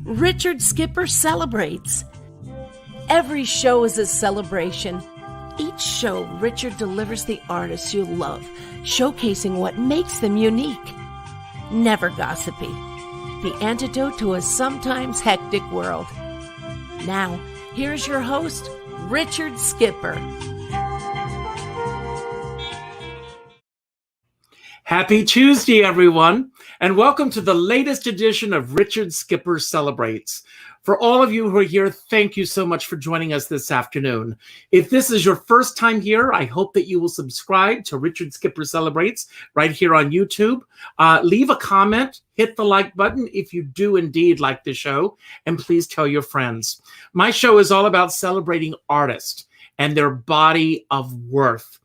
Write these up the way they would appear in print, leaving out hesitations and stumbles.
Richard Skipper celebrates. Every show is a celebration. Each show, Richard delivers the artists you love, showcasing what makes them unique. Never gossipy. The antidote to a sometimes hectic world. Now, here's your host, Richard Skipper. Happy Tuesday, everyone, and welcome to the latest edition of Richard Skipper Celebrates. For all of you who are here, thank you so much for joining us this afternoon. If this is your first time here, I hope that you will subscribe to Richard Skipper Celebrates right here on YouTube. Leave a comment, hit the like button if you do indeed like the show, and please tell your friends. My show is all about celebrating artists and their body of worth.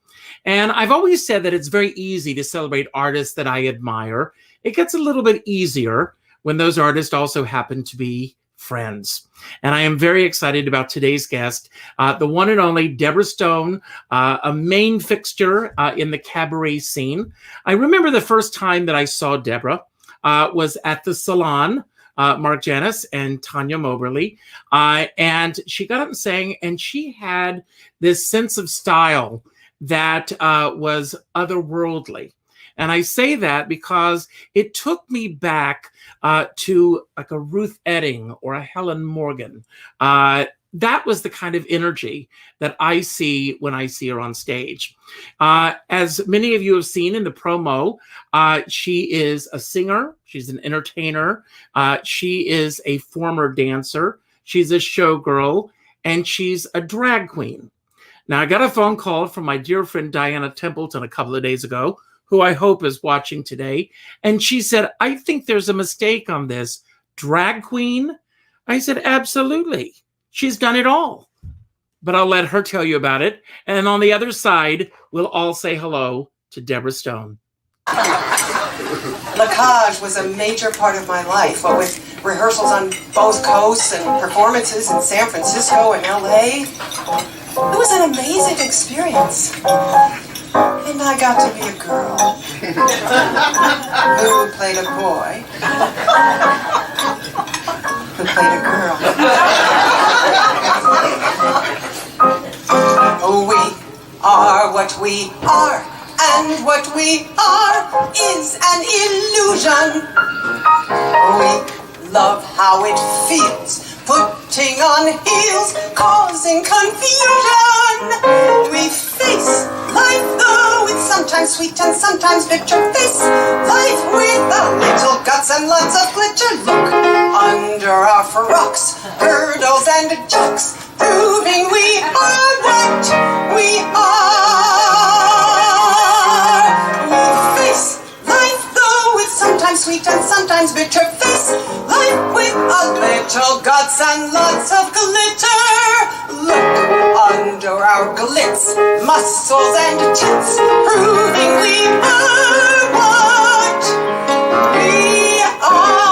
And I've always said that it's very easy to celebrate artists that I admire. It gets a little bit easier when those artists also happen to be friends. And I am very excited about today's guest, the one and only Deborah Stone, a main fixture in the cabaret scene. I remember the first time that I saw Deborah was at the Salon, Mark Janis and Tanya Moberly. And she got up and sang, and she had this sense of style that was otherworldly. And I say that because it took me back to like a Ruth Etting or a Helen Morgan. That was the kind of energy that I see when I see her on stage. As many of you have seen in the promo, she is a singer, she's an entertainer, she is a former dancer, she's a showgirl, and she's a drag queen. Now, I got a phone call from my dear friend Diana Templeton a couple of days ago, who I hope is watching today. And she said, I think there's a mistake on this. Drag queen? I said, absolutely. She's done it all. But I'll let her tell you about it. And on the other side, we'll all say hello to Deborah Stone. Lacage was a major part of my life, what with rehearsals on both coasts and performances in San Francisco and LA. It was an amazing experience. And I got to be a girl who played a boy who played a girl. We are what we are, and what we are is an illusion. We love how it feels, putting on heels, causing confusion. We face life though it's sometimes sweet and sometimes bitter. Face life with a little guts and lots of glitter. Look under our frocks, girdles and jocks, proving we are what we are. We face life though it's sometimes sweet and sometimes bitter. Face life with a little guts and lots of glitter. Look under our glitz, muscles and tits, proving we are what we are.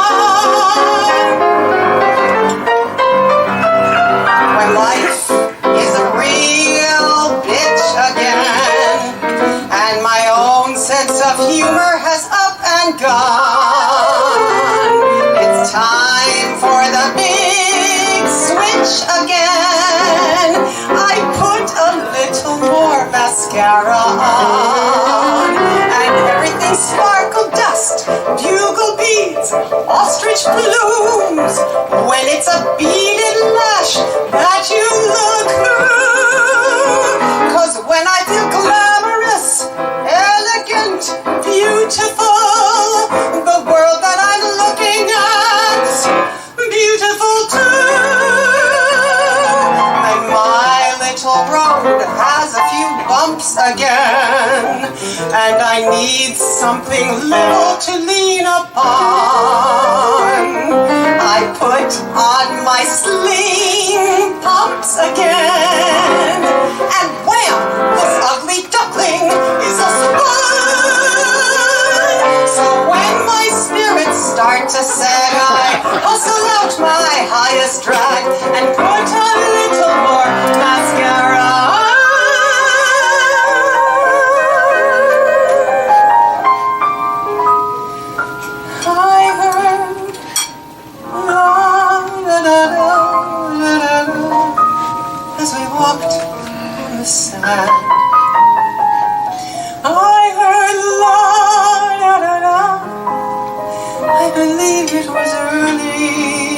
When life is a real bitch again, and my own sense of humor has up and gone, it's time for the big switch again. I put a little more mascara on, and everything sparkle dust, bugle beads, ostrich plumes. When it's a beaded lash that you look through, 'cause when I feel glamorous, elegant, beautiful, the world that I'm looking at's beautiful too. And my little road has a few bumps again, and I need something little to lean upon. I put on my sling pumps again, and wham! This ugly duckling is a spun. So when my spirits start to sag, I hustle out my highest drag and put a little more mascara on. I heard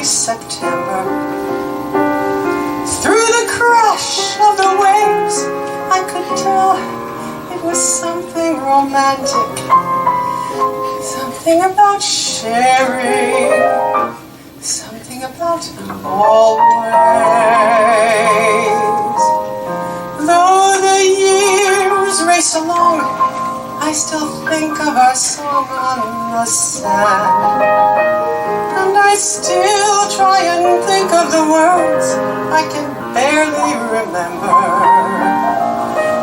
early September. Through the crash of the waves, I could tell it was something romantic, something about sharing, something about always. Though the years race along, I still think of our song on the sand, and I still try and think of the words I can barely remember.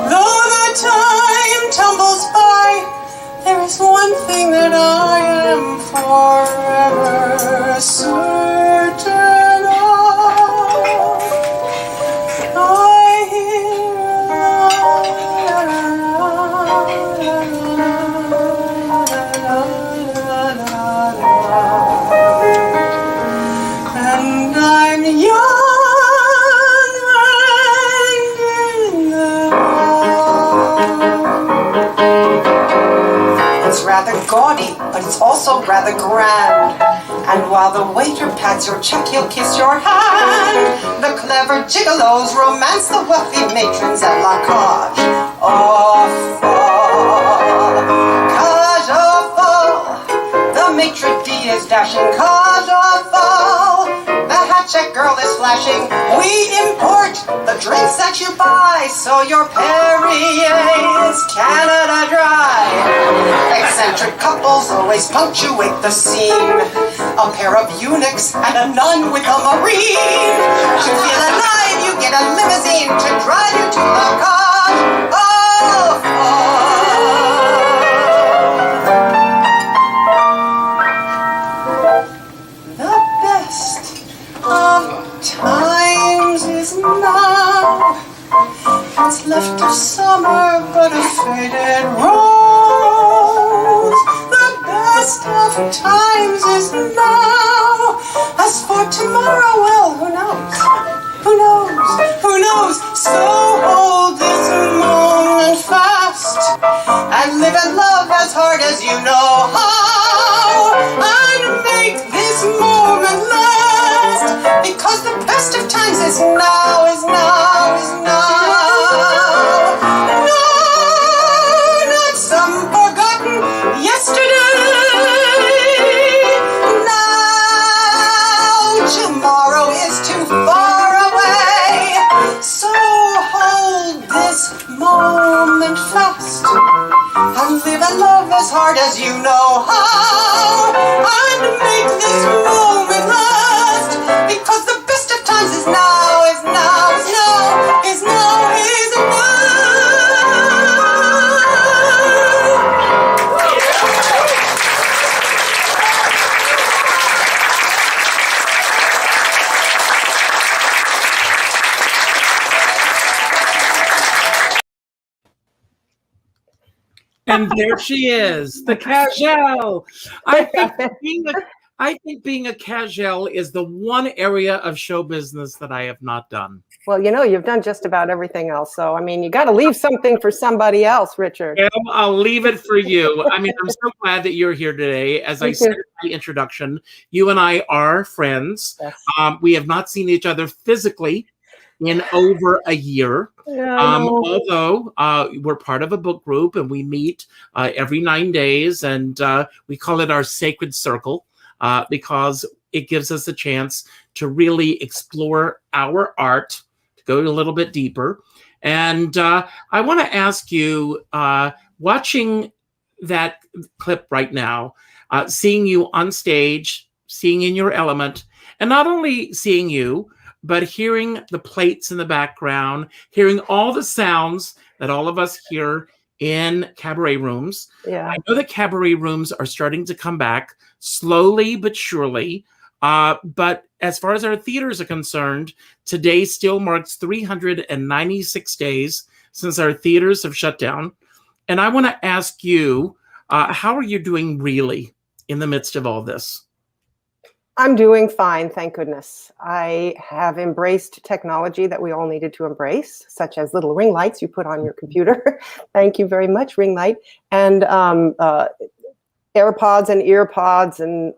Though the time tumbles by, there is one thing that I am forever certain of. I hear and I'm young and in love. It's rather gaudy, but it's also rather grand. And while the waiter pats your check, he'll kiss your hand. The clever gigolos romance the wealthy matrons at la cage. Oh, cage au fall. The maitre d' is dashing, cage au fall. The hat check girl is flashing. We import the drinks that you buy, so your Perrier is Canada Dry. Eccentric couples always punctuate the scene. A pair of eunuchs and a nun with a marine. To feel alive, you get a limousine to drive you to the cage au fall. The best of times is now. What's left of summer but a faded rose. The best of times is now. As for tomorrow, well, who knows? Who knows? Who knows? So hold this moment fast and live and love as hard as you know how, and make this moment last, because the best of times is now, is now, is now. No, not some forgotten yesterday. Now, tomorrow is too far away. So hold this moment fast and live and love as hard as you know how, and make this moment last, because the best of times is now, is now, is now, is now, is now. And there she is, the cagelle. I think being a cagelle is the one area of show business that I have not done. Well, you know, you've done just about everything else. So, I mean, you got to leave something for somebody else, Richard. I'll leave it for you. I mean, I'm so glad that you're here today. As I said in my introduction, you and I are friends. Yes. We have not seen each other physically in over a year. Although we're part of a book group and we meet every 9 days, and we call it our sacred circle because it gives us a chance to really explore our art, to go a little bit deeper. And I want to ask you, watching that clip right now, seeing you on stage, seeing in your element, and not only seeing you, but hearing the plates in the background, hearing all the sounds that all of us hear in cabaret rooms. Yeah. I know that cabaret rooms are starting to come back slowly but surely. But as far as our theaters are concerned, today still marks 396 days since our theaters have shut down. And I want to ask you, how are you doing really in the midst of all this? I'm doing fine, thank goodness. I have embraced technology that we all needed to embrace, such as little ring lights you put on your computer. Thank you very much, ring light. And AirPods and earpods and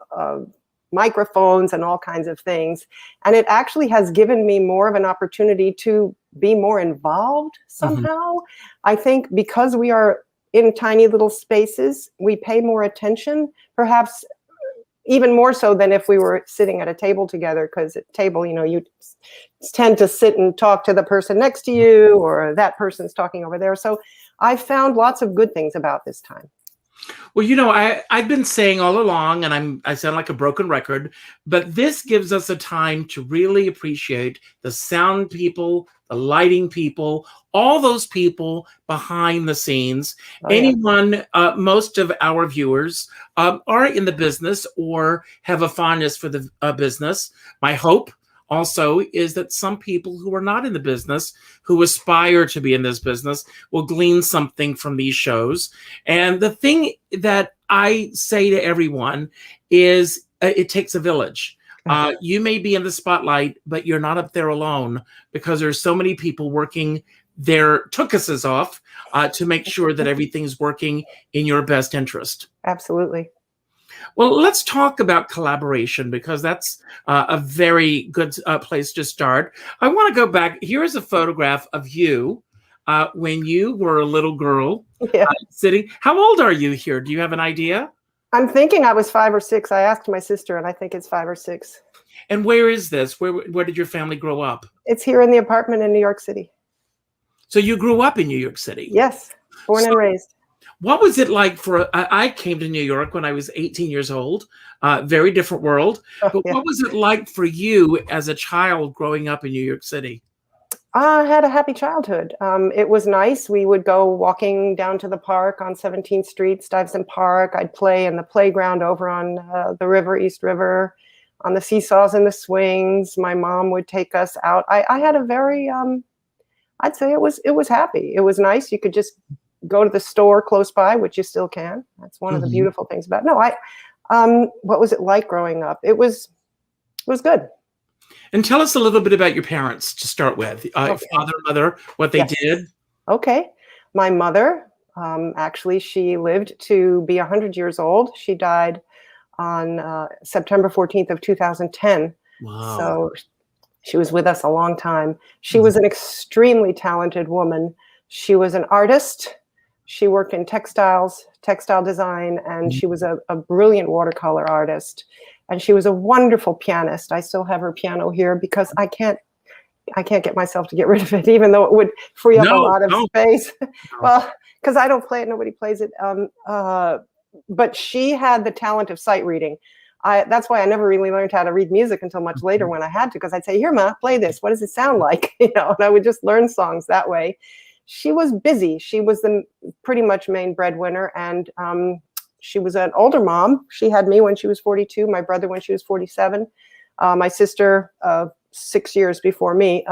microphones and all kinds of things. And it actually has given me more of an opportunity to be more involved somehow. I think because we are in tiny little spaces, we pay more attention, perhaps even more so than if we were sitting at a table together, because at table, you tend to sit and talk to the person next to you, or that person's talking over there. So I found lots of good things about this time. Well, I've been saying all along, and I sound like a broken record, but this gives us a time to really appreciate the sound people, the lighting people, all those people behind the scenes. Anyone, most of our viewers are in the business or have a fondness for the business. My hope also is that some people who are not in the business, who aspire to be in this business, will glean something from these shows. And the thing that I say to everyone is it takes a village. You may be in the spotlight, but you're not up there alone, because there's so many people working their tuchuses off to make sure that everything's working in your best interest. Absolutely. Well, let's talk about collaboration, because that's a very good place to start. I want to go back. Here is a photograph of you when you were a little girl sitting. How old are you here? Do you have an idea? I'm thinking I was 5 or 6. I asked my sister, and I think it's 5 or 6. And where is this? Where did your family grow up? It's here in the apartment in New York City. So you grew up in New York City? Yes, born and raised. What was it like I came to New York when I was 18 years old, very different world. But what was it like for you as a child growing up in New York City? I had a happy childhood. It was nice. We would go walking down to the park on 17th Street, Stuyvesant Park. I'd play in the playground over on the river, East River, on the seesaws and the swings. My mom would take us out. I had a very, I'd say it was happy. It was nice. You could just go to the store close by, which you still can. That's one of the beautiful things about it. What was it like growing up? It was good. And tell us a little bit about your parents to start with. Father, mother, what they did. Okay. My mother, actually, she lived to be 100 years old. She died on September 14th of 2010. Wow. So she was with us a long time. She was an extremely talented woman. She was an artist. She worked in textile design, and she was a brilliant watercolor artist. And she was a wonderful pianist. I still have her piano here because I can't get myself to get rid of it, even though it would free up a lot of space. Well, because I don't play it, nobody plays it. But she had the talent of sight reading. That's why I never really learned how to read music until much later when I had to, because I'd say, "Here, Ma, play this. What does it sound like?" And I would just learn songs that way. She was busy. She was the pretty much main breadwinner, and she was an older mom. She had me when she was 42, my brother when she was 47, my sister 6 years before me.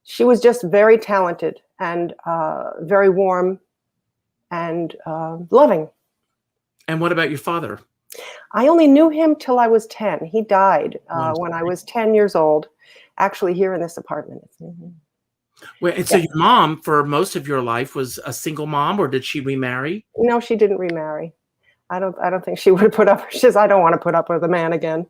She was just very talented and very warm and loving. And what about your father? I only knew him till I was 10. He died when I was 10 years old, actually here in this apartment. Well, and so your mom, for most of your life, was a single mom, or did she remarry? No, she didn't remarry. I don't think she would have put up. She says, "I don't want to put up with a man again."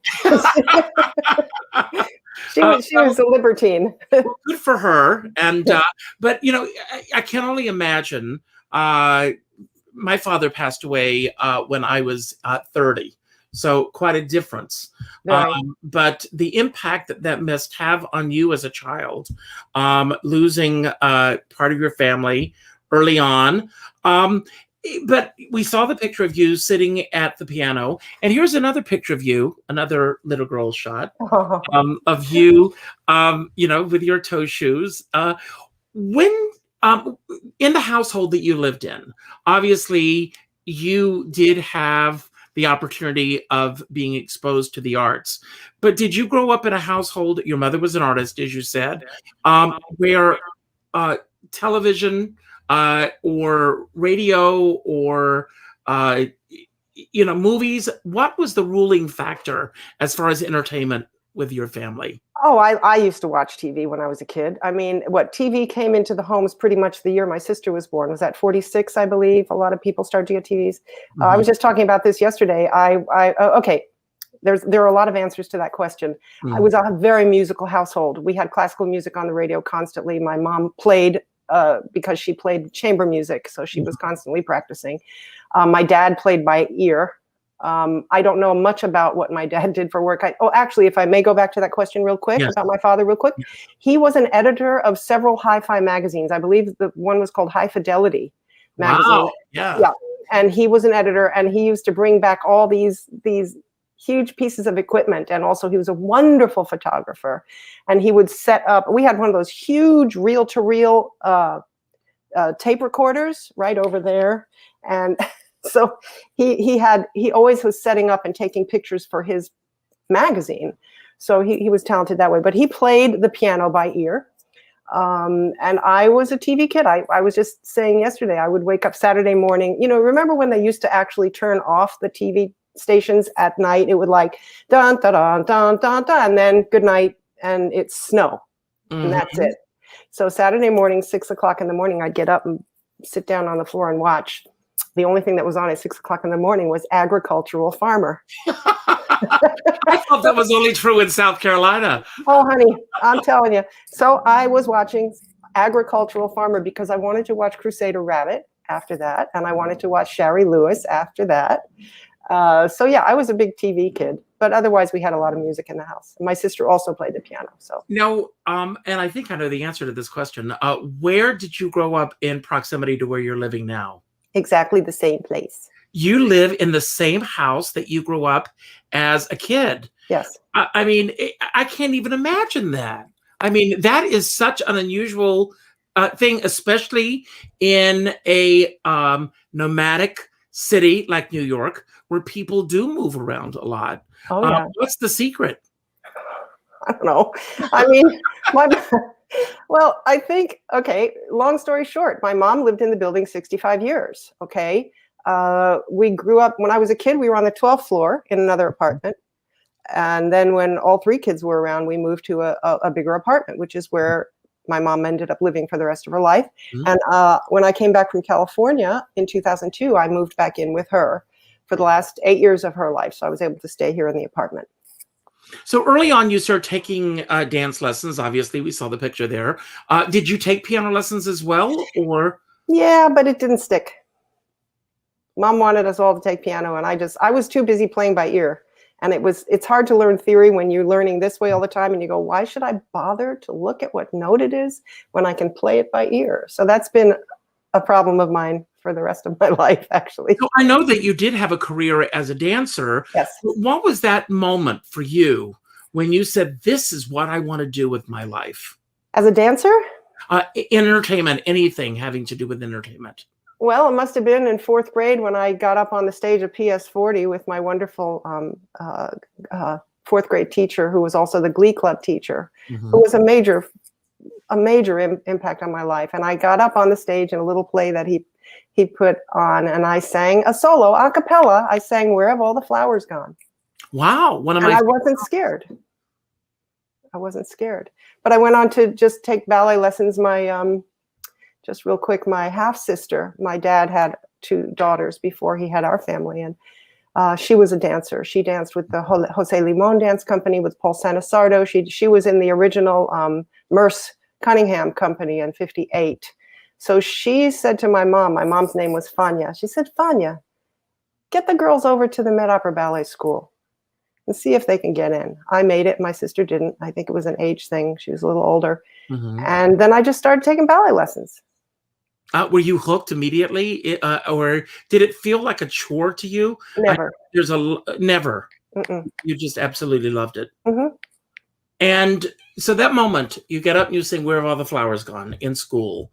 She was a libertine. Well, good for her. And but I can only imagine. My father passed away when I was 30. So quite a difference. Right. But the impact that must have on you as a child, losing part of your family early on. But we saw the picture of you sitting at the piano. And here's another picture of you, another little girl shot of you, with your toe shoes. When in the household that you lived in, obviously you did have the opportunity of being exposed to the arts. But did you grow up in a household, your mother was an artist, as you said, where television or radio or, movies, what was the ruling factor as far as entertainment with your family? Oh, I used to watch TV when I was a kid. I mean, TV came into the homes pretty much the year my sister was born. Was that 46, I believe? A lot of people started to get TVs. I was just talking about this yesterday. Okay, there are a lot of answers to that question. I was a very musical household. We had classical music on the radio constantly. My mom played because she played chamber music, so she was constantly practicing. My dad played by ear. I don't know much about what my dad did for work. Actually, if I may go back to that question real quick about my father real quick. He was an editor of several hi-fi magazines. I believe the one was called High Fidelity magazine. Wow. Yeah. And he was an editor, and he used to bring back all these huge pieces of equipment. And also he was a wonderful photographer, and he would set up, we had one of those huge reel-to-reel tape recorders right over there. And so he always was setting up and taking pictures for his magazine. So he was talented that way, but he played the piano by ear. And I was a TV kid. I was just saying yesterday, I would wake up Saturday morning. Remember when they used to actually turn off the TV stations at night? It would like dun dun dun dun dun dun, and then good night, and it's snow, and that's it. So Saturday morning, 6 o'clock in the morning, I'd get up and sit down on the floor and watch. The only thing that was on at 6 o'clock in the morning was Agricultural Farmer. I thought that was only true in South Carolina. Oh, honey, I'm telling you. So I was watching Agricultural Farmer because I wanted to watch Crusader Rabbit after that, and I wanted to watch Shari Lewis after that. So yeah, I was a big TV kid, but otherwise we had a lot of music in the house. My sister also played the piano. So now, and I think I know the answer to this question. Where did you grow up in proximity to where you're living now? Exactly the same place. You live in the same house that you grew up as a kid. Yes. I mean, I can't even imagine that. I mean, that is such an unusual thing, especially in a nomadic city like New York, where people do move around a lot. Oh, yeah. What's the secret? I don't know. I mean, well, I think, okay, long story short, my mom lived in the building 65 years, okay? We grew up, when I was a kid, we were on the 12th floor in another apartment. And then when all three kids were around, we moved to a bigger apartment, which is where my mom ended up living for the rest of her life. And when I came back from California in 2002, I moved back in with her for the last 8 years of her life. So I was able to stay here in the apartment. So early on, you started taking dance lessons. Obviously, we saw the picture there. Did you take piano lessons as well, or? Yeah, but it didn't stick. Mom wanted us all to take piano, and I was too busy playing by ear. And it's hard to learn theory when you're learning this way all the time, and you go, why should I bother to look at what note it is when I can play it by ear? So that's been a problem of mine for the rest of my life, actually. So I know that you did have a career as a dancer. Yes. What was that moment for you when you said, this is what I want to do with my life? As a dancer? Entertainment, anything having to do with entertainment. Well, it must have been in 4th grade when I got up on the stage of PS40 with my wonderful 4th grade teacher, who was also the Glee Club teacher, who was a major impact on my life. And I got up on the stage in a little play that he put on, and I sang a solo a cappella. I sang "Where Have All the Flowers Gone?" Wow, and I wasn't scared. But I went on to just take ballet lessons. Just real quick, my half-sister, my dad had 2 daughters before he had our family, and she was a dancer. She danced with the Jose Limon Dance Company with Paul Sanasardo. She was in the original Merce Cunningham Company in 58. So she said to my mom's name was Fania. She said, Fania, get the girls over to the Met Opera Ballet School and see if they can get in. I made it. My sister didn't. I think it was an age thing. She was a little older. And then I just started taking ballet lessons. Were you hooked immediately, or did it feel like a chore to you? Never. Never. You just absolutely loved it. And so that moment, you get up and you sing "Where Have All the Flowers Gone" in school.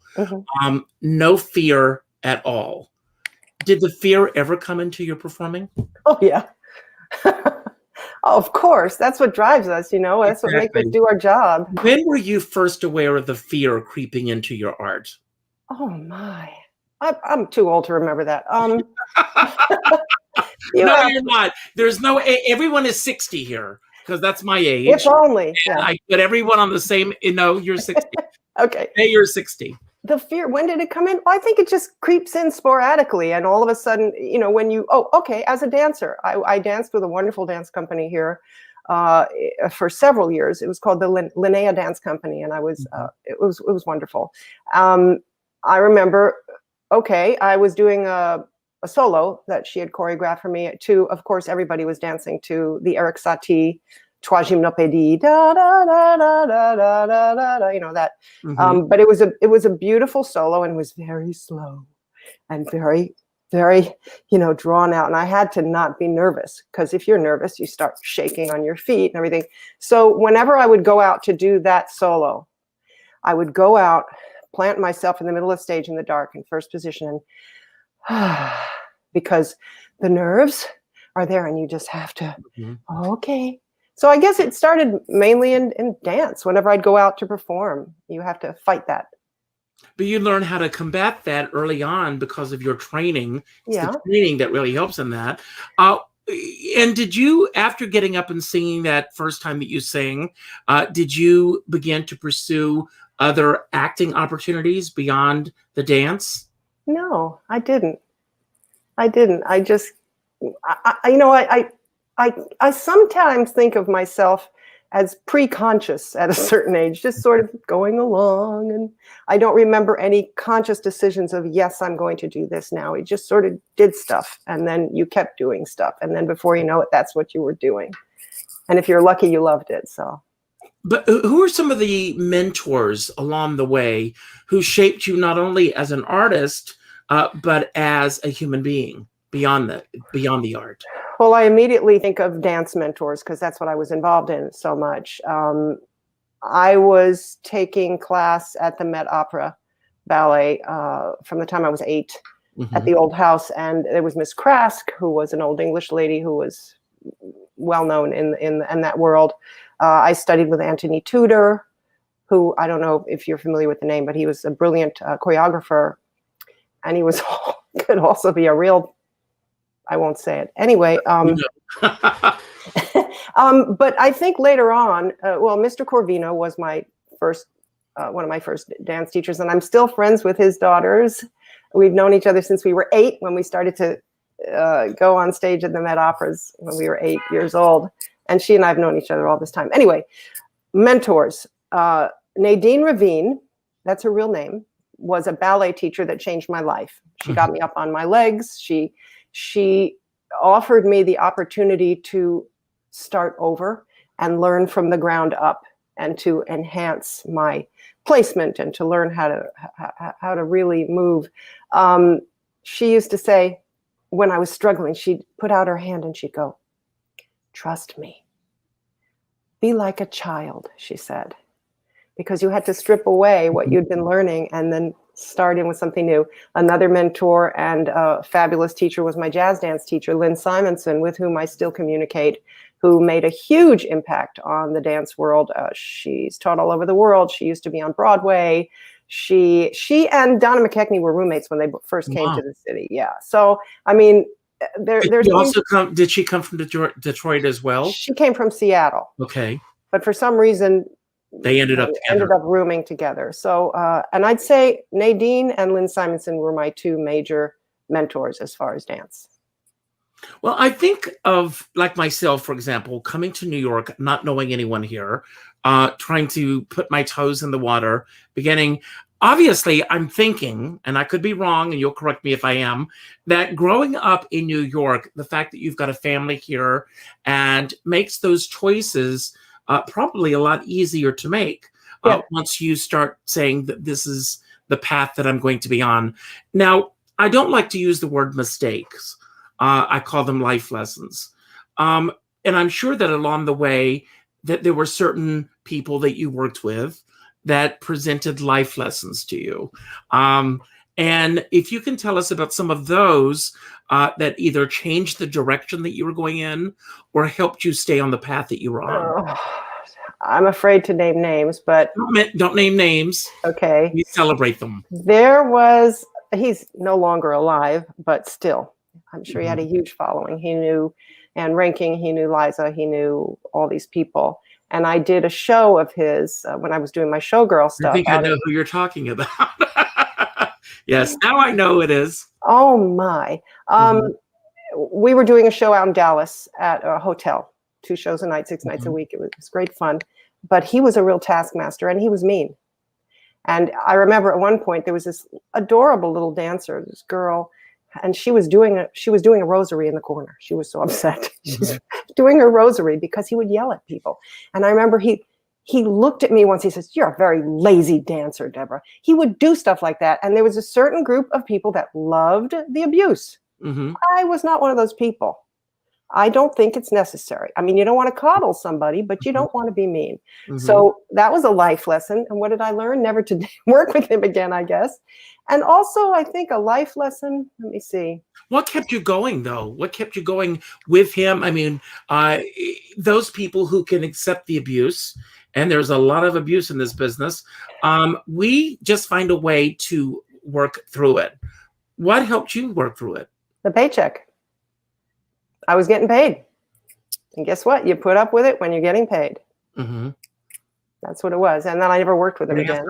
No fear at all. Did the fear ever come into your performing? Oh, yeah. Of course. That's what drives us, That's what makes us do our job. When were you first aware of the fear creeping into your art? Oh, my. I'm too old to remember that. No, you're not. There's no, everyone is 60 here, because that's my age. If only. Yeah. I put everyone on the same, you're 60. Okay. Hey, you're 60. the fear, when did it come in? Well, I think it just creeps in sporadically. And all of a sudden, when okay, as a dancer, I danced with a wonderful dance company here for several years. It was called the Linea Dance Company. And it was wonderful. I remember, okay, I was doing a solo that she had choreographed for me of course, everybody was dancing to the Eric Satie, Trois Gymnopédies, da da da da da da da da, that. But it was a beautiful solo and was very slow and very, very, drawn out. And I had to not be nervous, because if you're nervous, you start shaking on your feet and everything. So whenever I would go out to do that solo, I would go out, plant myself in the middle of the stage in the dark in first position, because the nerves are there and you just have to, okay. So I guess it started mainly in dance. Whenever I'd go out to perform, you have to fight that. But you learn how to combat that early on because of your training. It's Yeah. the training that really helps in that. And did you, after getting up and singing that first time that you sang, did you begin to pursue other acting opportunities beyond the dance? No, I didn't. I just, I sometimes think of myself as pre-conscious at a certain age, just sort of going along. And I don't remember any conscious decisions of, yes, I'm going to do this now. It just sort of did stuff. And then you kept doing stuff. And then before you know it, that's what you were doing. And if you're lucky, you loved it. So. But who are some of the mentors along the way who shaped you not only as an artist, but as a human being beyond the art? Well, I immediately think of dance mentors, because that's what I was involved in so much. I was taking class at the Met Opera Ballet from the time I was 8 at the old house. And there was Miss Craske, who was an old English lady who was well known in that world. I studied with Antony Tudor, who, I don't know if you're familiar with the name, but he was a brilliant choreographer. And he could also be a real, I won't say it. Anyway, but I think later on, Mr. Corvino was my first, one of my first dance teachers, and I'm still friends with his daughters. We've known each other since we were 8, when we started to go on stage at the Met Operas when we were 8 years old. And she and I have known each other all this time. Anyway, mentors. Nadine Revene, that's her real name, was a ballet teacher that changed my life. She got me up on my legs. She offered me the opportunity to start over and learn from the ground up, and to enhance my placement and to learn how to really move. She used to say, when I was struggling, she'd put out her hand and she'd go, "Trust me. Be like a child," she said, because you had to strip away what you'd been learning and then start in with something new. Another mentor and a fabulous teacher was my jazz dance teacher, Lynn Simonson, with whom I still communicate, who made a huge impact on the dance world. She's taught all over the world. She used to be on Broadway. She and Donna McKechnie were roommates when they first came to the city. Yeah. So, I mean, did she come from Detroit as well? She came from Seattle. Okay. But for some reason, they ended up rooming together. So, and I'd say Nadine and Lynn Simonson were my 2 major mentors as far as dance. Well, I think of, like myself, for example, coming to New York, not knowing anyone here, trying to put my toes in the water, beginning. Obviously, I'm thinking, and I could be wrong, and you'll correct me if I am, that growing up in New York, the fact that you've got a family here and makes those choices probably a lot easier to make once you start saying that this is the path that I'm going to be on. Now, I don't like to use the word mistakes. I call them life lessons. And I'm sure that along the way that there were certain people that you worked with that presented life lessons to you. And if you can tell us about some of those that either changed the direction that you were going in or helped you stay on the path that you were on. I'm afraid to name names, but... Don't name names. Okay. We celebrate them. He's no longer alive, but still, I'm sure he had a huge following. He knew Anne Ranking, he knew Liza, he knew all these people. And I did a show of his when I was doing my showgirl stuff. I think I know who you're talking about. Yes, now I know it is. Oh my. We were doing a show out in Dallas at a hotel, 2 shows a night, 6 nights a week. It was great fun. But he was a real taskmaster, and he was mean. And I remember at one point there was this adorable little dancer, this girl, and she was doing a rosary in the corner. She was so upset. She's doing her rosary because he would yell at people. And I remember he looked at me once. He says, "You're a very lazy dancer, Deborah." He would do stuff like that. And there was a certain group of people that loved the abuse. I was not one of those people. I don't think it's necessary. I mean, you don't want to coddle somebody, but you don't want to be mean. So that was a life lesson. And what did I learn? Never to work with him again, I guess. And also, I think a life lesson, let me see. What kept you going, though? What kept you going with him? I mean, those people who can accept the abuse, and there's a lot of abuse in this business, we just find a way to work through it. What helped you work through it? The paycheck. I was getting paid. And guess what? You put up with it when you're getting paid. That's what it was. And then I never worked with him again.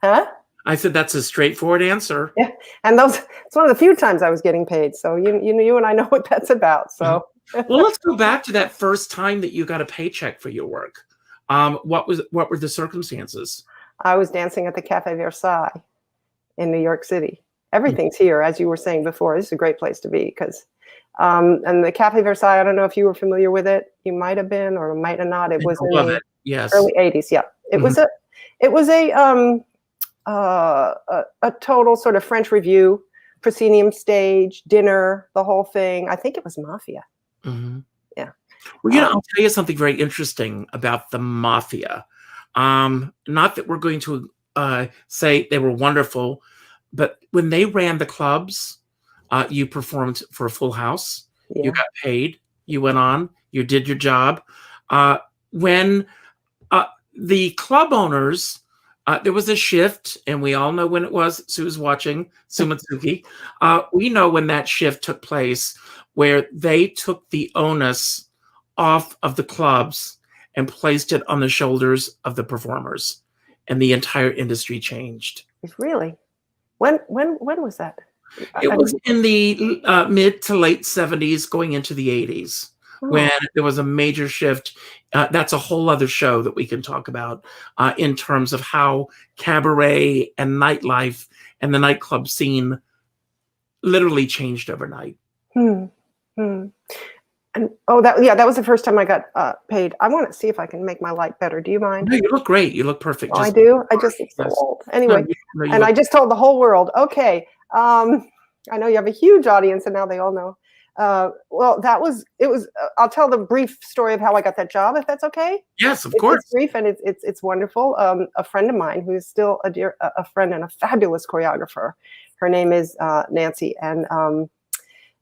Huh? I said that's a straightforward answer. Yeah. And it's one of the few times I was getting paid. So you and I know what that's about. So well, let's go back to that first time that you got a paycheck for your work. What were the circumstances? I was dancing at the Cafe Versailles in New York City. Everything's here, as you were saying before. This is a great place to be because and the Cafe Versailles, I don't know if you were familiar with it. You might have been or might have not. It was in the early 80s. Yeah. It was a total sort of French revue, proscenium stage, dinner, the whole thing. I think it was Mafia. Yeah. Well, I'll tell you something very interesting about the Mafia. Not that we're going to say they were wonderful, but when they ran the clubs, you performed for a full house. Yeah. You got paid. You went on. You did your job. When the club owners, there was a shift, and we all know when it was. Sue's watching, Sumatsuki. We know when that shift took place, where they took the onus off of the clubs and placed it on the shoulders of the performers, and the entire industry changed. Really? When was that? It was in the mid to late 70s, going into the 80s, when there was a major shift. That's a whole other show that we can talk about in terms of how cabaret and nightlife and the nightclub scene literally changed overnight. And that was the first time I got paid. I want to see if I can make my light better. Do you mind? No, you look great. You look perfect. I do. I just look so old. Anyway, I just told the whole world. Okay. I know you have a huge audience, and now they all know. Well, it was. I'll tell the brief story of how I got that job, if that's okay. Yes, of course. It's brief and it's wonderful. A friend of mine who's still a friend and a fabulous choreographer. Her name is Nancy, and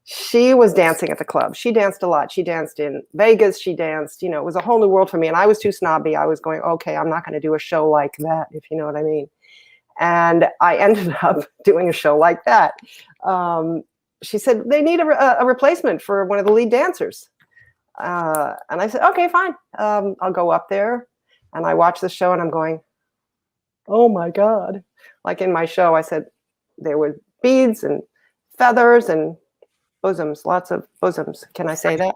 she was dancing at the club. She danced a lot. She danced in Vegas. She danced. It was a whole new world for me, and I was too snobby. I was going, okay, I'm not going to do a show like that, if you know what I mean. And I ended up doing a show like that. She said, they need a replacement for one of the lead dancers. And I said, okay, fine. I'll go up there. And I watched the show, and I'm going, oh, my God. Like in my show, I said, there were beads and feathers and bosoms, lots of bosoms. Can I say that?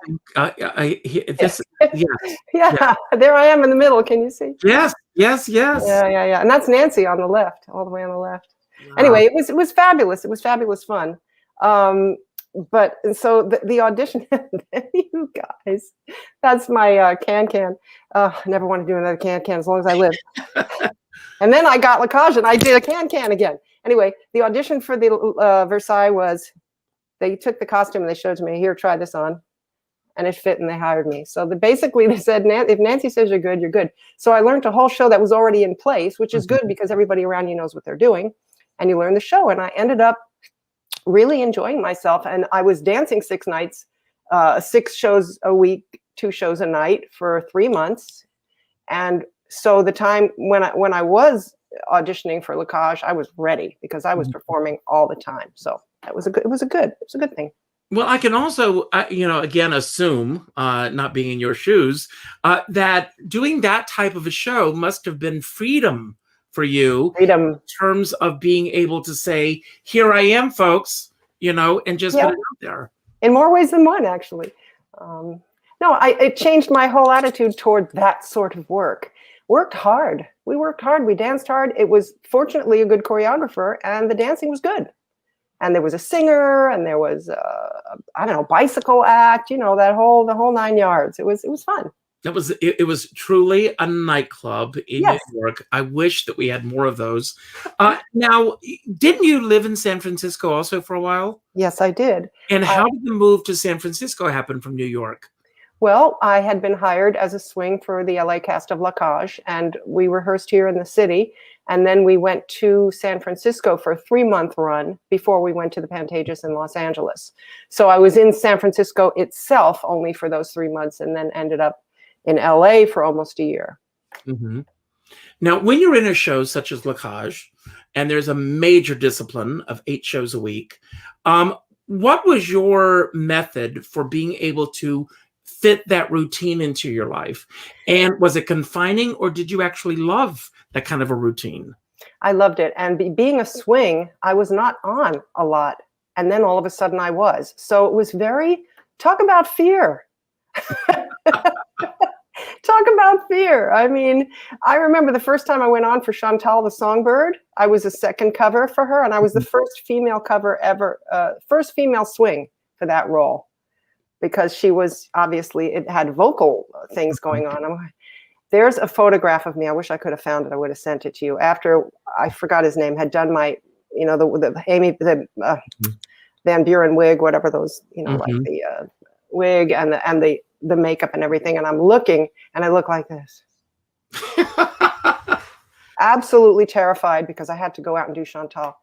Yeah, there I am in the middle. Can you see? Yes. Yeah. And that's Nancy on the left, all the way on the left. Wow. Anyway, it was fabulous. It was fabulous fun. But so the audition, you guys, that's my can. I never want to do another can as long as I live. And then I got Lacage, and I did a can again. Anyway, the audition for the Versailles was, they took the costume and they showed to me, here, try this on. And it fit, and they hired me. So basically they said, if Nancy says you're good, you're good. So I learned a whole show that was already in place, which is good because everybody around you knows what they're doing. And you learn the show. And I ended up really enjoying myself. And I was dancing 6 nights, 6 shows a week, 2 shows a night for 3 months. And so the time when I was auditioning for Lacage, I was ready because I was performing all the time. So it was a good thing. Well, I can also, again, assume, not being in your shoes, that doing that type of a show must have been freedom for you in Freedom. terms of being able to say, here I am, folks, and just Yeah, put it out there. in more ways than one, actually. No, it changed my whole attitude toward that sort of work. Worked hard. We worked hard. We danced hard. It was fortunately a good choreographer, and the dancing was good. And there was a singer, and there was I don't know, bicycle act. The whole 9 yards. It was fun. It was truly a nightclub in Yes. New York. I wish that we had more of those. Now, didn't you live in San Francisco also for a while? Yes, I did. And how did the move to San Francisco happen from New York? Well, I had been hired as a swing for the LA cast of La Cage, and we rehearsed here in the city. And then we went to San Francisco for a 3-month run before we went to the Pantages in Los Angeles. So I was in San Francisco itself only for those 3 months, and then ended up in LA for almost a year. Mm-hmm. Now, when you're in a show such as La Cage, and there's a major discipline of 8 shows a week, what was your method for being able to fit that routine into your life? And was it confining, or did you actually love that kind of a routine? I loved it. And being a swing, I was not on a lot. And then all of a sudden I was. So it was talk about fear. Talk about fear. I mean, I remember the first time I went on for Chantal the Songbird. I was a second cover for her, and I was the first female cover ever, first female swing for that role, because she was obviously, it had vocal things going on. There's a photograph of me. I wish I could have found it. I would have sent it to you after, I forgot his name, had done my, the Van Buren wig, whatever those, like the wig and the makeup and everything. And I'm looking, and I look like this. Absolutely terrified, because I had to go out and do Chantal.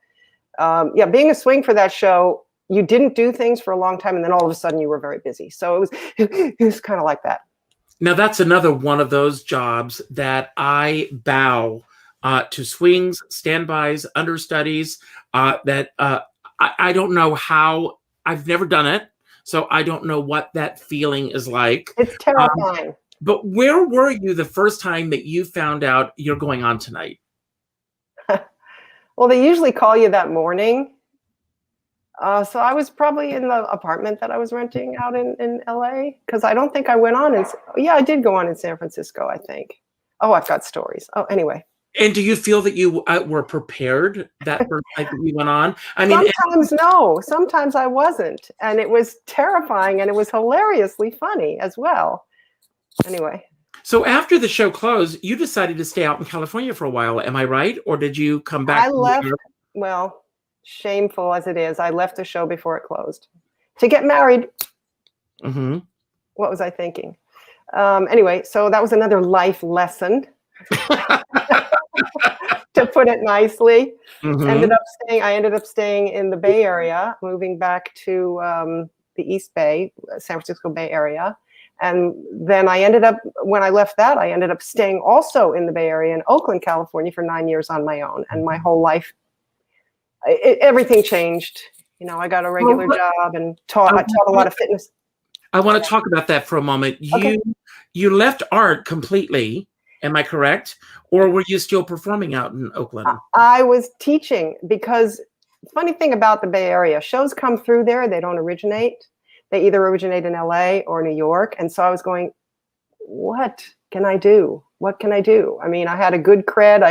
Being a swing for that show, you didn't do things for a long time, and then all of a sudden you were very busy. So it was kind of like that. Now, that's another one of those jobs that I bow to swings, standbys, understudies, that I don't know how. I've never done it, so I don't know what that feeling is like. It's terrifying. But where were you the first time that you found out you're going on tonight? Well, they usually call you that morning. So I was probably in the apartment that I was renting out in LA, because I don't think I went on. I did go on in San Francisco, I think. Oh, I've got stories. Oh, anyway. And do you feel that you were prepared that first night that you went on? I mean, sometimes no, sometimes I wasn't. And it was terrifying, and it was hilariously funny as well. Anyway. So after the show closed, you decided to stay out in California for a while. Am I right? Or did you come back? I left, well, shameful as it is, I left the show before it closed to get married. Mm-hmm. What was I thinking? Anyway, so that was another life lesson, to put it nicely. Mm-hmm. I ended up staying in the Bay Area, moving back to the East Bay, San Francisco Bay Area. And then when I left that, I ended up staying also in the Bay Area in Oakland, California for 9 years on my own. And my whole life, everything changed. I got a regular job and I taught a lot of fitness. I want to talk about that for a moment. Okay. You left art completely, am I correct? Or were you still performing out in Oakland? I was teaching, because funny thing about the Bay Area, shows come through there, they don't originate. They either originate in LA or New York. And so I was going, what can I do? What can I do? I mean, I had a good cred.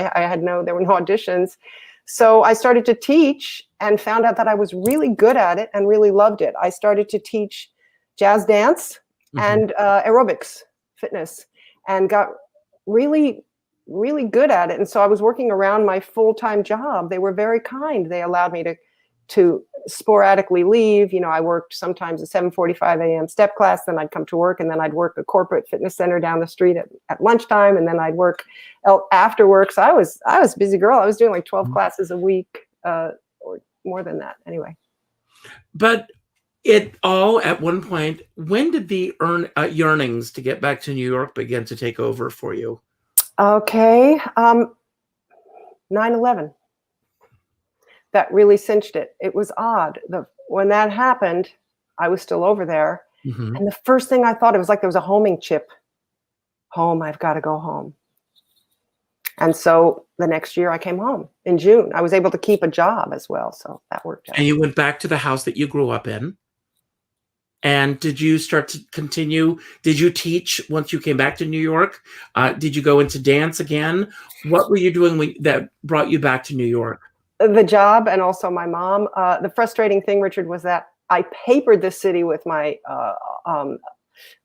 There were no auditions. So I started to teach and found out that I was really good at it and really loved it. I started to teach jazz dance and aerobics, fitness, and got really, really good at it. And so I was working around my full-time job. They were very kind. They allowed me to sporadically leave. I worked sometimes a 7:45 a.m. step class, then I'd come to work, and then I'd work a corporate fitness center down the street at lunchtime, and then I'd work after work. So I was a busy girl. I was doing like 12 classes a week, or more than that anyway. But it all, at one point, when did the yearnings to get back to New York begin to take over for you? Okay, 9/11. That really cinched it. It was odd. When that happened, I was still over there. Mm-hmm. And the first thing I thought, it was like there was a homing chip. Home, I've got to go home. And so the next year I came home in June. I was able to keep a job as well. So that worked out. And you went back to the house that you grew up in. And did you start to continue? Did you teach once you came back to New York? Did you go into dance again? What were you doing that brought you back to New York? The job and also my mom. The frustrating thing, Richard, was that I papered the city with my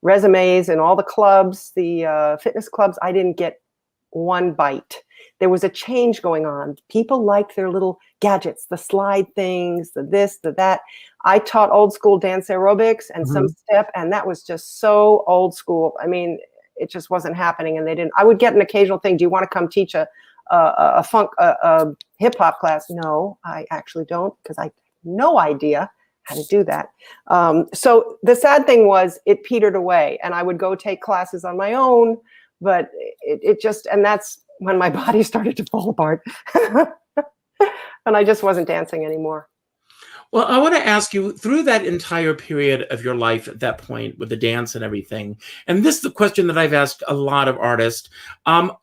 resumes and all the clubs, the fitness clubs. I didn't get one bite. There was a change going on. People liked their little gadgets, the slide things, the this, the that. I taught old school dance aerobics and some step, and that was just so old school. I mean, it just wasn't happening, and they didn't. I would get an occasional thing. Do you want to come teach a hip hop class? No, I actually don't, because I have no idea how to do that. So the sad thing was it petered away, and I would go take classes on my own, but it just, and that's when my body started to fall apart. And I just wasn't dancing anymore. Well, I want to ask you, through that entire period of your life at that point with the dance and everything, and this is the question that I've asked a lot of artists,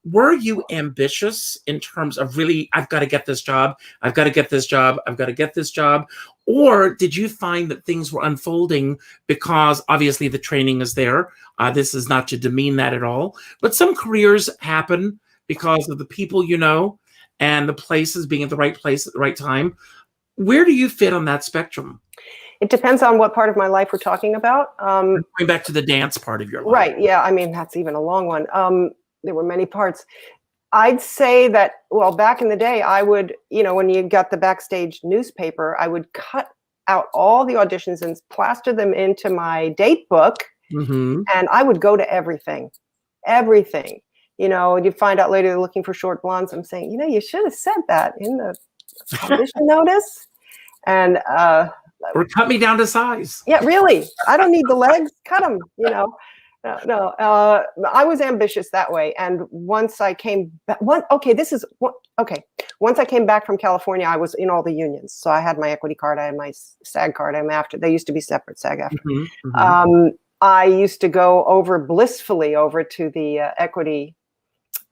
were you ambitious in terms of really, I've got to get this job, I've got to get this job, I've got to get this job? Or did you find that things were unfolding because obviously the training is there? This is not to demean that at all, but some careers happen because of the people you know and the places being at the right place at the right time. Where do you fit on that spectrum? It depends on what part of my life we're talking about. Going back to the dance part of your life. Right. Yeah. I mean, that's even a long one. There were many parts. I'd say that, well, back in the day, I would, when you got the backstage newspaper, I would cut out all the auditions and plaster them into my date book. Mm-hmm. And I would go to everything. You find out later they're looking for short blondes. I'm saying, you should have said that in the audition notice. And or cut me down to size. Yeah, really. I don't need the legs. Cut them. No. I was ambitious that way. And once I came back, once I came back from California, I was in all the unions. So I had my equity card. I had my SAG card. I'm after. They used to be separate, SAG after. Mm-hmm, mm-hmm. I used to go blissfully over to the equity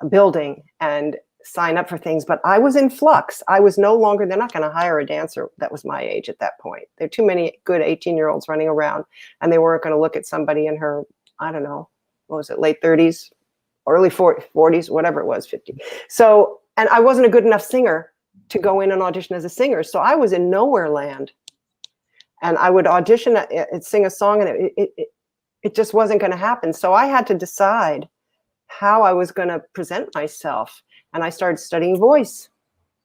building and sign up for things, but I was in flux. I was no longer, they're not going to hire a dancer that was my age at that point. There are too many good 18-year-olds running around, and they weren't going to look at somebody in her, I don't know, what was it, late 30s, early 40s, whatever it was, 50. So, and I wasn't a good enough singer to go in and audition as a singer. So I was in nowhere land, and I would audition and sing a song, and it just wasn't going to happen. So I had to decide how I was going to present myself. And I started studying voice.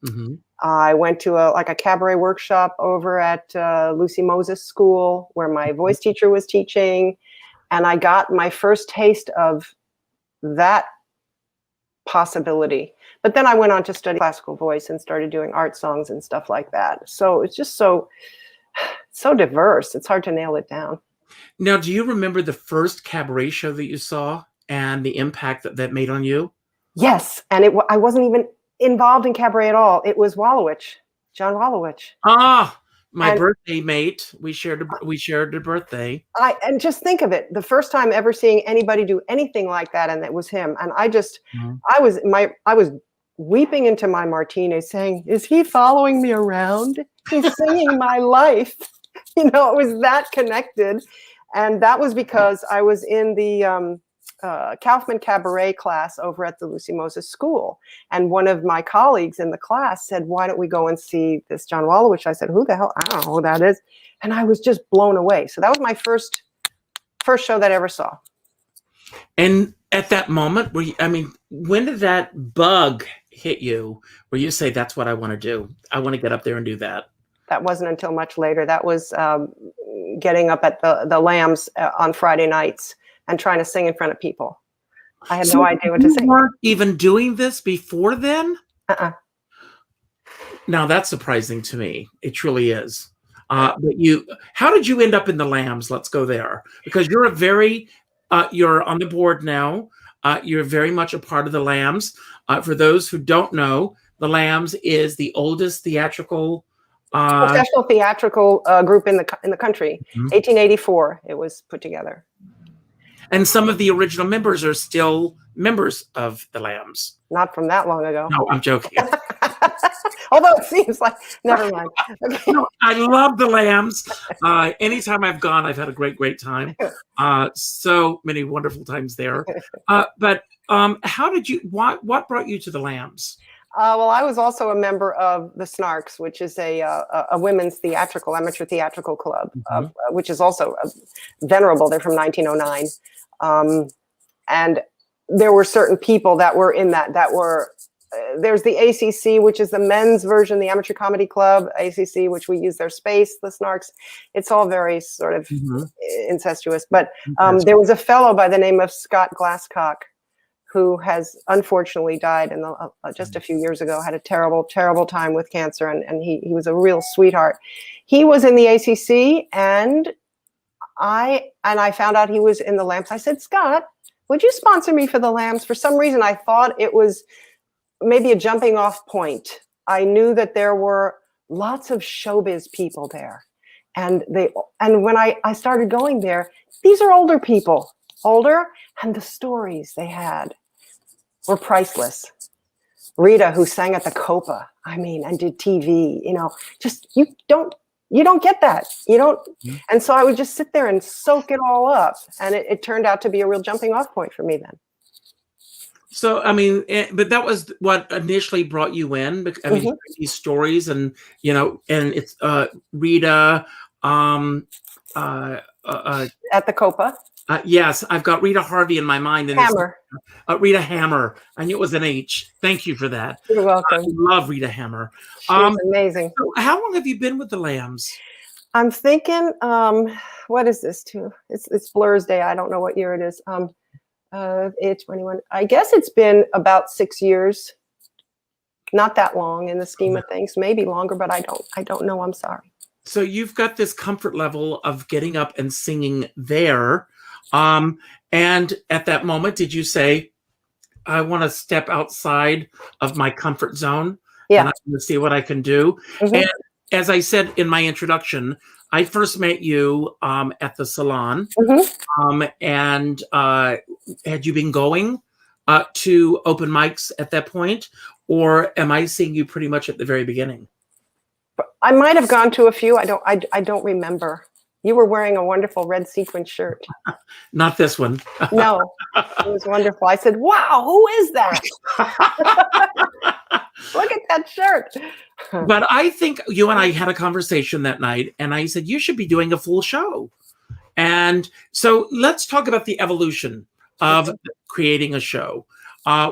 Mm-hmm. I went to a cabaret workshop over at Lucy Moses School, where my voice teacher was teaching. And I got my first taste of that possibility. But then I went on to study classical voice and started doing art songs and stuff like that. So it's just so diverse. It's hard to nail it down. Now, do you remember the first cabaret show that you saw and the impact that made on you? Yes, and I wasn't even involved in cabaret at all. It was Wallowich, John Wallowich. My birthday mate. We shared a birthday. And just think of it, the first time ever seeing anybody do anything like that, and it was him. And I just, mm-hmm. I was weeping into my martini, saying, "Is he following me around? He's singing my life." It was that connected, and that was because I was in the Kaufman Cabaret class over at the Lucy Moses School. And one of my colleagues in the class said, "Why don't we go and see this John Wallowich?" I said, "Who the hell? I don't know who that is." And I was just blown away. So that was my first show that I ever saw. And at that moment, when did that bug hit you where you say, "That's what I want to do. I want to get up there and do that"? That wasn't until much later. That was getting up at the Lambs on Friday nights and trying to sing in front of people. I had no idea what to sing. You weren't even doing this before then? Now that's surprising to me. It truly is. But how did you end up in the Lambs? Let's go there, because you're you're on the board now. You're very much a part of the Lambs. For those who don't know, the Lambs is the oldest theatrical Professional theatrical group in the country. 1884, it was put together. And some of the original members are still members of the Lambs. Not from that long ago. No, I'm joking. Although it seems like, never mind. Okay. No, I love the Lambs. Anytime I've gone, I've had a great time. So many wonderful times there. But how did you? What brought you to the Lambs? Well, I was also a member of the Snarks, which is a women's amateur theatrical club, which is also venerable. They're from 1909, and there were certain people that were in that were. There's the ACC, which is the men's version, the Amateur Comedy Club, ACC, which we use their space, the Snarks. It's all very sort of incestuous. But there was a fellow by the name of Scott Glasscock, who has unfortunately died just a few years ago, had a terrible, terrible time with cancer, and he was a real sweetheart. He was in the ACC, and I found out he was in the Lambs. I said, Scott, would you sponsor me for the Lambs? For some reason, I thought it was maybe a jumping off point. I knew that there were lots of showbiz people there. And when I started going there, these are older people, and the stories they had were priceless. Rita, who sang at the Copa, and did TV, just you don't get that. You don't. And so I would just sit there and soak it all up. And it turned out to be a real jumping off point for me then. So, but that was what initially brought you in. These stories and it's Rita at the Copa. Yes, I've got Rita Harvey in my mind. And Hammer. Rita Hammer. I knew it was an H. Thank you for that. You're welcome. I love Rita Hammer. She's amazing. So how long have you been with the Lambs? I'm thinking, what is this too? It's Blur's Day. I don't know what year it is. 21. I guess it's been about 6 years. Not that long in the scheme of things. Maybe longer, but I don't know. I'm sorry. So you've got this comfort level of getting up and singing there. And at that moment, did you say, I want to step outside of my comfort zone? Yeah. And I want to see what I can do. And as I said in my introduction, I first met you at the salon. And had you been going to open mics at that point? Or am I seeing you pretty much at the very beginning? I might have gone to a few. I don't remember. You were wearing a wonderful red sequin shirt. Not this one. No, it was wonderful. I said, wow, who is that? Look at that shirt. But I think you and I had a conversation that night, and I said, you should be doing a full show. And so let's talk about the evolution of creating a show.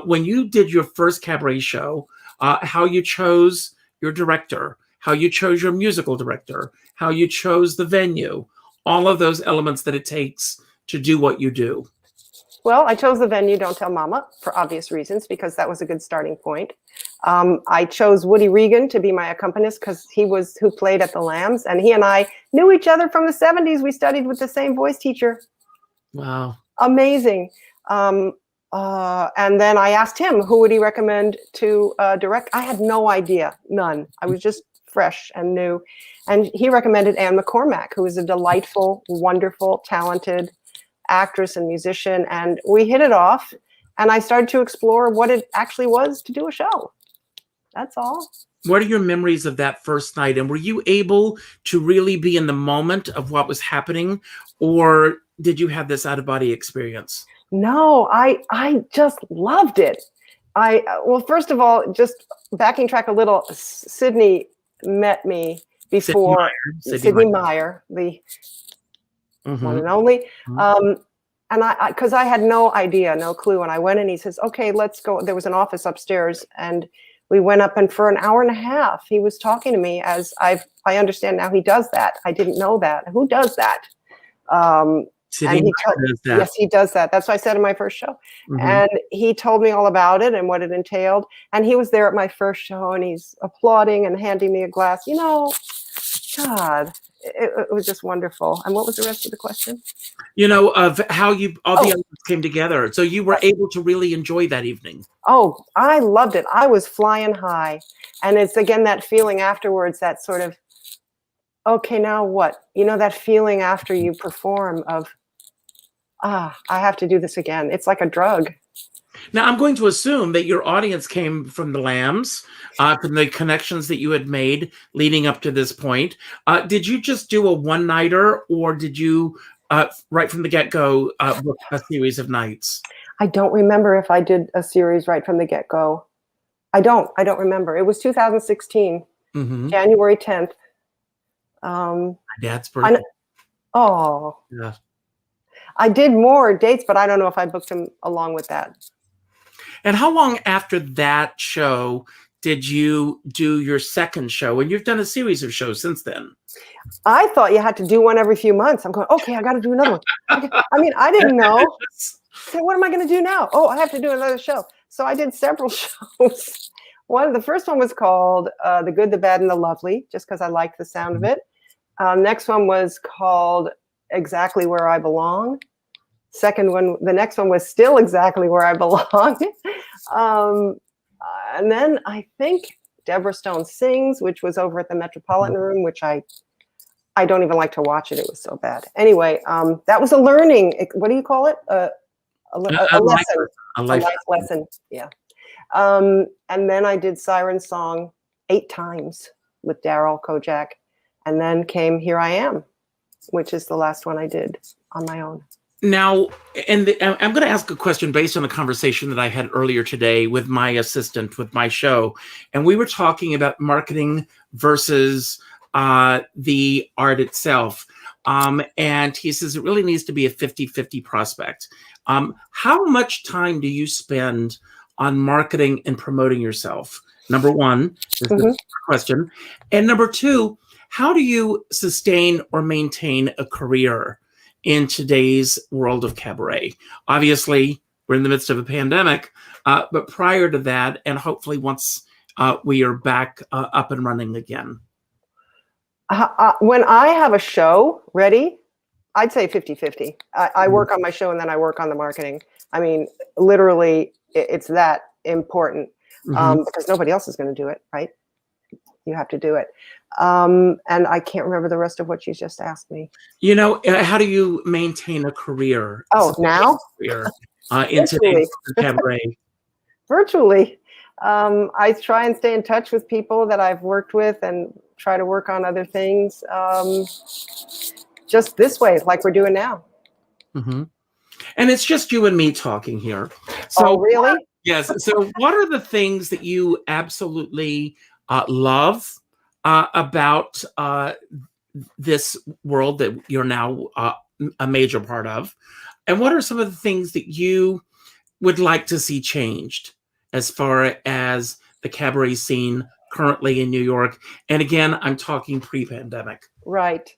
When you did your first cabaret show, how you chose your director, how you chose your musical director, how you chose the venue, all of those elements that it takes to do what you do. Well, I chose the venue, Don't Tell Mama, for obvious reasons, because that was a good starting point. I chose Woody Regan to be my accompanist because he was who played at the Lambs, and he and I knew each other from the 70s. We studied with the same voice teacher. Wow. Amazing. And then I asked him, who would he recommend to direct? I had no idea, none. I was just fresh and new. And he recommended Anne McCormack, who is a delightful, wonderful, talented actress and musician. And we hit it off. And I started to explore what it actually was to do a show. That's all. What are your memories of that first night? And were you able to really be in the moment of what was happening? Or did you have this out-of-body experience? No, I just loved it. Well, first of all, just backing track a little, Sydney met me before. Sydney Meyer, the one and only. And because I had no idea, no clue. And I went in, he says, okay, let's go. There was an office upstairs. And we went up, and for an hour and a half, he was talking to me as I understand now he does that. I didn't know that. Who does that? Does that. Yes, he does that. That's what I said in my first show. And he told me all about it and what it entailed. And he was there at my first show, and he's applauding and handing me a glass. God, it was just wonderful. And what was the rest of the question? Of how the elements came together. So you were able to really enjoy that evening. Oh, I loved it. I was flying high. And it's again that feeling afterwards, that sort of okay, now what? You know, that feeling after you perform of, I have to do this again. It's like a drug. Now, I'm going to assume that your audience came from the Lambs, from the connections that you had made leading up to this point. Did you just do a one-nighter, or did you, right from the get-go, book a series of nights? I don't remember if I did a series right from the get-go. I don't remember. It was 2016, January 10th. My dad's birthday. Yeah. I did more dates, but I don't know if I booked them along with that. And how long after that show did you do your second show? And you've done a series of shows since then. I thought you had to do one every few months. I'm going, okay, I got to do another one. I mean, I didn't know. So what am I going to do now? Oh, I have to do another show. So I did several shows. The first one was called The Good, the Bad, and the Lovely, just because I liked the sound of it. Next one was called Exactly Where I Belong. The next one was still Exactly Where I Belong. And then I think Deborah Stone Sings, which was over at the Metropolitan Room, which I don't even like to watch it. It was so bad. Anyway, that was a learning. What do you call it? A lesson. A life lesson. Yeah. And then I did Siren Song 8 times with Daryl Kojak. And then came Here I Am, which is the last one I did on my own. Now, I'm going to ask a question based on a conversation that I had earlier today with my assistant with my show. And we were talking about marketing versus the art itself. And he says it really needs to be a 50-50 prospect. How much time do you spend on marketing and promoting yourself? Number one, this is the question. And number two, how do you sustain or maintain a career in today's world of cabaret? Obviously, we're in the midst of a pandemic, but prior to that, and hopefully once we are back up and running again. When I have a show ready, I'd say 50-50. I work on my show and then I work on the marketing. I mean, literally, it's that important because nobody else is going to do it, right? You have to do it. And I can't remember the rest of what you just asked me. You know, how do you maintain a career? Now? In today's cabaret? Virtually. I try and stay in touch with people that I've worked with and try to work on other things just this way, like we're doing now. And it's just you and me talking here. So, really? Yes. So what are the things that you absolutely love about this world that you're now a major part of? And what are some of the things that you would like to see changed as far as the cabaret scene currently in New York? And again, I'm talking pre-pandemic. Right.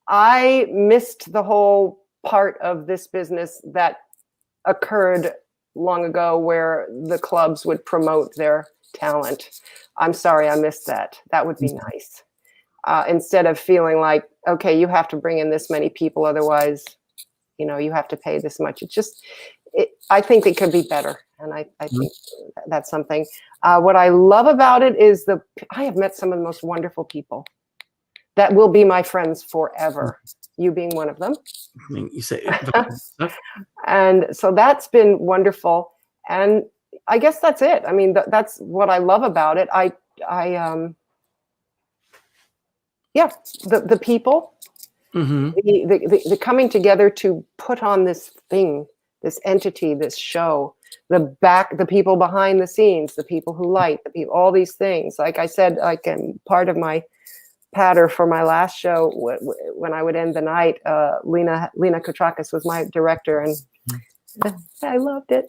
I missed the whole part of this business that occurred long ago where the clubs would promote their talent. I'm sorry, I missed that. That would be nice. Instead of feeling like, okay, you have to bring in this many people, otherwise, you know, you have to pay this much. I think it could be better. And I think that's something. What I love about it is I have met some of the most wonderful people that will be my friends forever. You being one of them. I mean, you say and so that's been wonderful. And I guess that's it. I mean, that's what I love about it. The people, the coming together to put on this thing, this entity, this show, the people behind the scenes, the people who light, the people, all these things. Like I said, like part of my patter for my last show, when I would end the night, Lena Kotrakis was my director, and I loved it.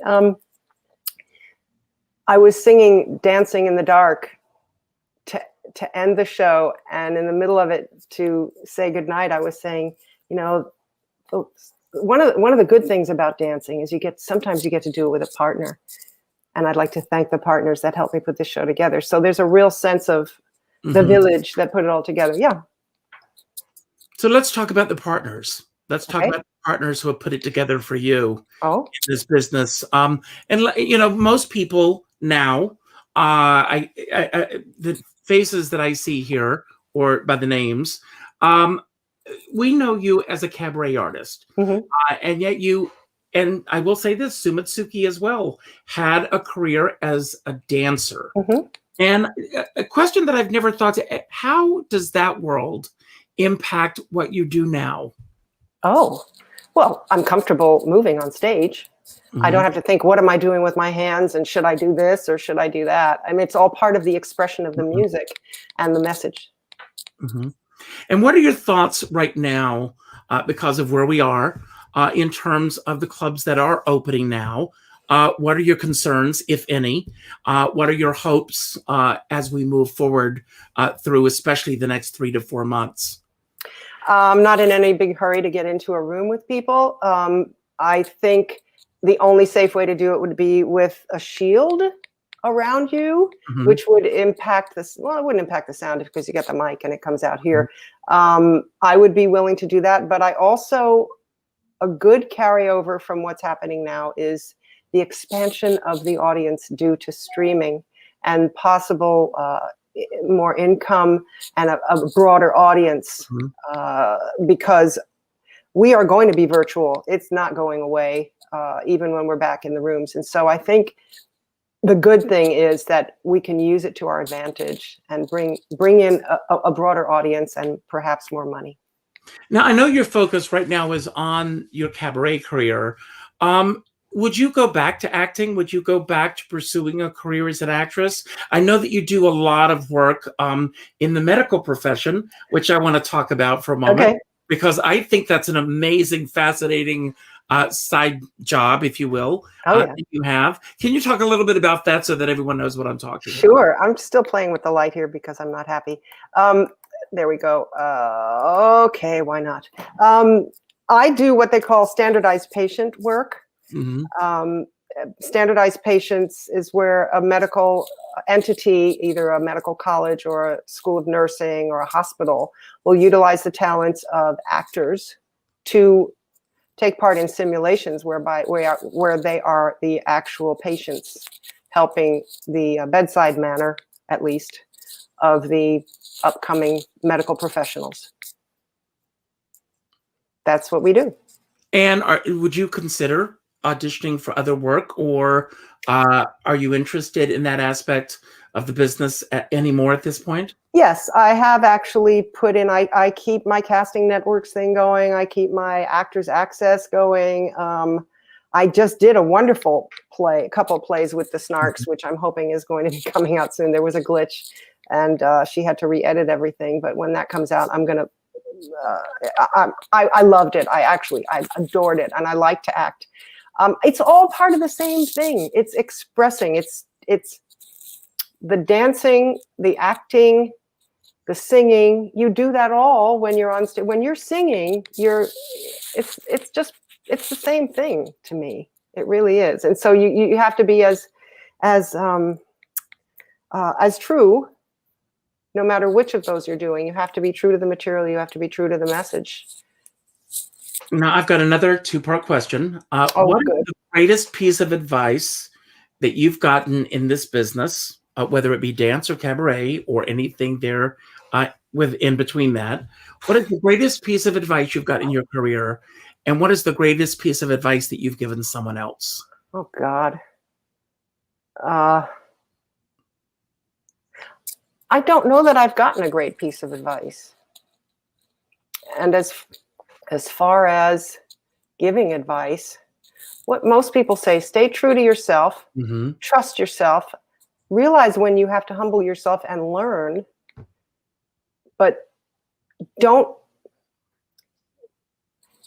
I was singing Dancing in the Dark to end the show, and in the middle of it, to say goodnight, I was saying, you know, one of the good things about dancing is sometimes you get to do it with a partner, and I'd like to thank the partners that helped me put this show together. So there's a real sense of the village that put it all together. Yeah. So let's talk about the partners. Let's talk about the partners who have put it together for you in this business. And you know, most people now, the faces that I see here, or by the names, We know you as a cabaret artist, and yet you, and I will say this, Sumitsuki as well, had a career as a dancer. And a question that I've never thought to, how does that world impact what you do now? Oh, well, I'm comfortable moving on stage. I don't have to think, what am I doing with my hands? And should I do this or should I do that? I mean, it's all part of the expression of the music and the message. And what are your thoughts right now, because of where we are, in terms of the clubs that are opening now? What are your concerns, if any? What are your hopes as we move forward through, especially the next 3 to 4 months? I'm not in any big hurry to get into a room with people. I think the only safe way to do it would be with a shield around you, which would impact this. Well, it wouldn't impact the sound because you get the mic and it comes out here. I would be willing to do that, but I also, a good carryover from what's happening now is the expansion of the audience due to streaming and possible more income and a broader audience, because we are going to be virtual. It's not going away, even when we're back in the rooms. And so I think the good thing is that we can use it to our advantage and bring in a broader audience and perhaps more money. Now, I know your focus right now is on your cabaret career. Would you go back to acting? Would you go back to pursuing a career as an actress? I know that you do a lot of work in the medical profession, which I want to talk about for a moment, because I think that's an amazing, fascinating side job, if you will, that you have. Can you talk a little bit about that so that everyone knows what I'm talking about? Sure. I'm still playing with the light here because I'm not happy. There we go. Okay, why not? I do what they call standardized patient work. Standardized patients is where a medical entity, either a medical college or a school of nursing or a hospital, will utilize the talents of actors to take part in simulations where they are the actual patients, helping the bedside manner, at least, of the upcoming medical professionals. That's what we do. And would you consider auditioning for other work, or are you interested in that aspect of the business anymore at this point? Yes, I have actually put in, I keep my casting networks thing going. I keep my Actors Access going. I just did a wonderful play, a couple of plays with the Snarks, which I'm hoping is going to be coming out soon. There was a glitch and she had to re-edit everything. But when that comes out, I'm going to, I loved it. I adored it, and I like to act. It's all part of the same thing. It's expressing. It's the dancing, the acting, the singing. You do that all when you're on stage. When you're singing, it's the same thing to me. It really is. And so you have to be as true, no matter which of those you're doing. You have to be true to the material. You have to be true to the message. Now, I've got another two-part question. What is the greatest piece of advice that you've gotten in this business, whether it be dance or cabaret or anything there in between that? What is the greatest piece of advice you've got in your career? And what is the greatest piece of advice that you've given someone else? Oh, God. I don't know that I've gotten a great piece of advice. And as far as giving advice, what most people say, stay true to yourself, trust yourself, realize when you have to humble yourself and learn, but don't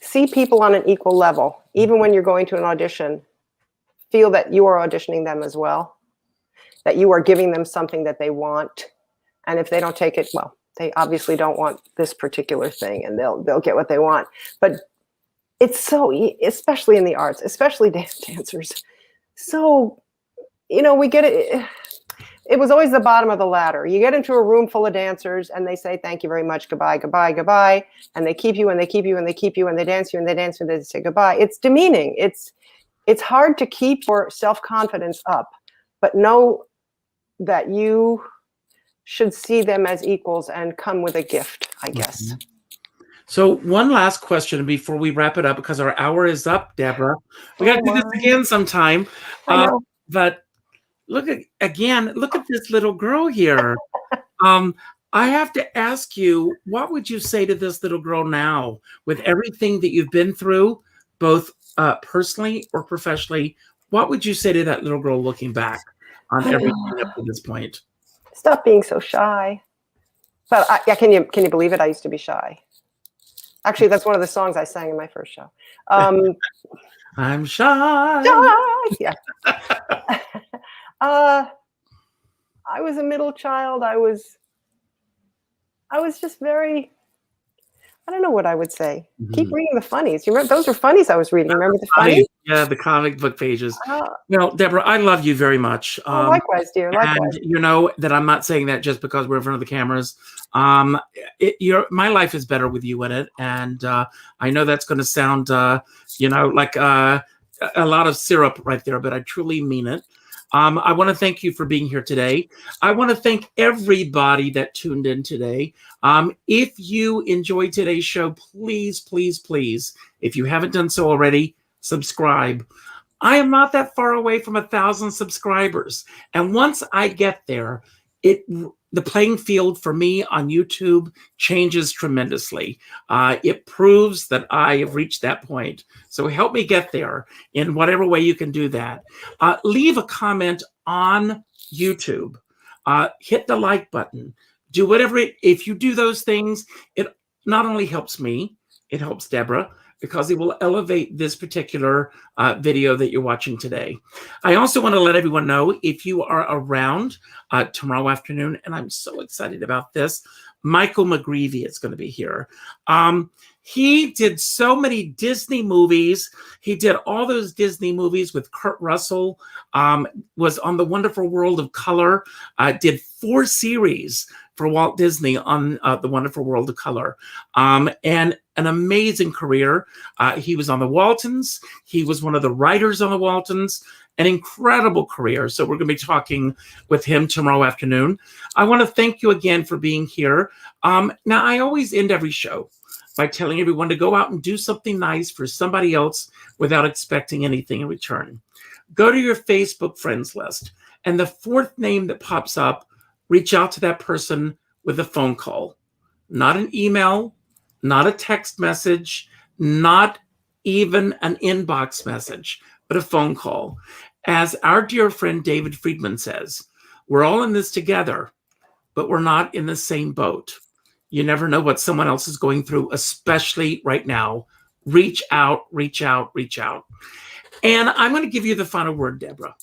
see people on an equal level. Even when you're going to an audition, feel that you are auditioning them as well, that you are giving them something that they want. And if they don't take it, well, they obviously don't want this particular thing, and they'll get what they want. But it's so, especially in the arts, especially dancers. So, we get it. It was always the bottom of the ladder. You get into a room full of dancers and they say, thank you very much, goodbye, goodbye, goodbye. And they keep you and they keep you and they keep you and they dance you and they dance you and they say goodbye. It's demeaning. It's hard to keep your self-confidence up, but know that you should see them as equals and come with a gift, I guess. So one last question before we wrap it up, because our hour is up, Deborah. We got to do this again sometime. I know. But look at this little girl here. I have to ask you, what would you say to this little girl now with everything that you've been through, both personally or professionally? What would you say to that little girl looking back on everything up to this point? Stop being so shy. But can you believe it? I used to be shy. Actually, that's one of the songs I sang in my first show. I'm shy. Yeah. I was a middle child. I was just very, I don't know what I would say. Mm-hmm. Keep reading the funnies. You remember, those were funnies I was reading. Remember the funnies? Yeah, the comic book pages. Deborah, I love you very much. Likewise, dear. Likewise. And you know that I'm not saying that just because we're in front of the cameras. My life is better with you in it. And I know that's going to sound, like a lot of syrup right there, but I truly mean it. I want to thank you for being here today. I want to thank everybody that tuned in today. If you enjoyed today's show, please, please, please, if you haven't done so already, subscribe. I am not that far away from 1,000 subscribers. And once I get there, the playing field for me on YouTube changes tremendously. It proves that I have reached that point. So help me get there in whatever way you can do that. Leave a comment on YouTube. Hit the like button. Do whatever if you do those things, it not only helps me, it helps Deborah, because it will elevate this particular video that you're watching today. I also want to let everyone know, if you are around tomorrow afternoon, and I'm so excited about this, Michael McGreevy is going to be here. He did so many Disney movies. He did all those Disney movies with Kurt Russell, was on The Wonderful World of Color, did 4 series for Walt Disney on The Wonderful World of Color, and an amazing career. He was on the Waltons. He was one of the writers on the Waltons. An incredible career. So we're going to be talking with him tomorrow afternoon. I want to thank you again for being here. Now, I always end every show by telling everyone to go out and do something nice for somebody else without expecting anything in return. Go to your Facebook friends list, and the 4th name that pops up, reach out to that person with a phone call, not an email, not a text message, not even an inbox message, but a phone call. As our dear friend David Friedman says, we're all in this together, but we're not in the same boat. You never know what someone else is going through, especially right now. Reach out, reach out, reach out. And I'm going to give you the final word, Deborah.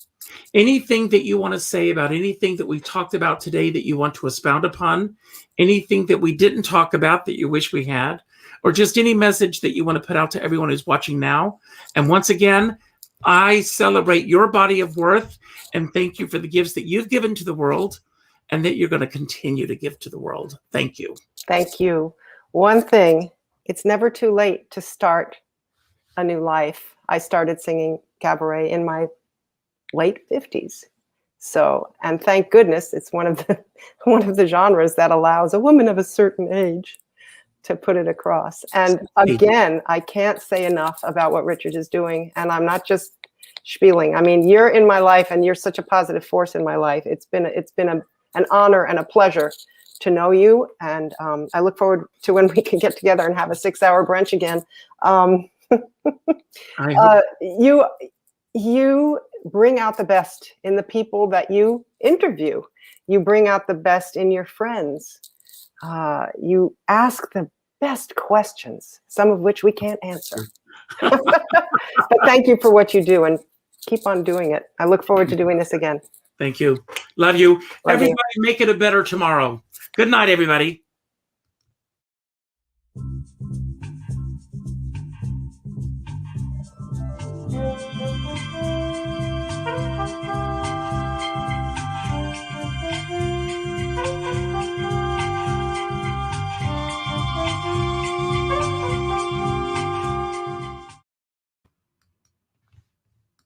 Anything that you want to say about anything that we talked about today that you want to expound upon, anything that we didn't talk about that you wish we had, or just any message that you want to put out to everyone who's watching now. And once again, I celebrate your body of worth and thank you for the gifts that you've given to the world and that you're going to continue to give to the world. Thank you. Thank you. One thing, it's never too late to start a new life. I started singing cabaret in my late 50s. So, and thank goodness it's one of the genres that allows a woman of a certain age to put it across. And again, I can't say enough about what Richard is doing. And I'm not just spieling. I mean, you're in my life and you're such a positive force in my life. It's been an honor and a pleasure to know you. And I look forward to when we can get together and have a 6-hour brunch again. You bring out the best in the people that you interview. You bring out the best in your friends. You ask the best questions, some of which we can't answer. But thank you for what you do and keep on doing it. I look forward to doing this again. Thank you. Love you. Everybody, make it a better tomorrow. Good night, everybody.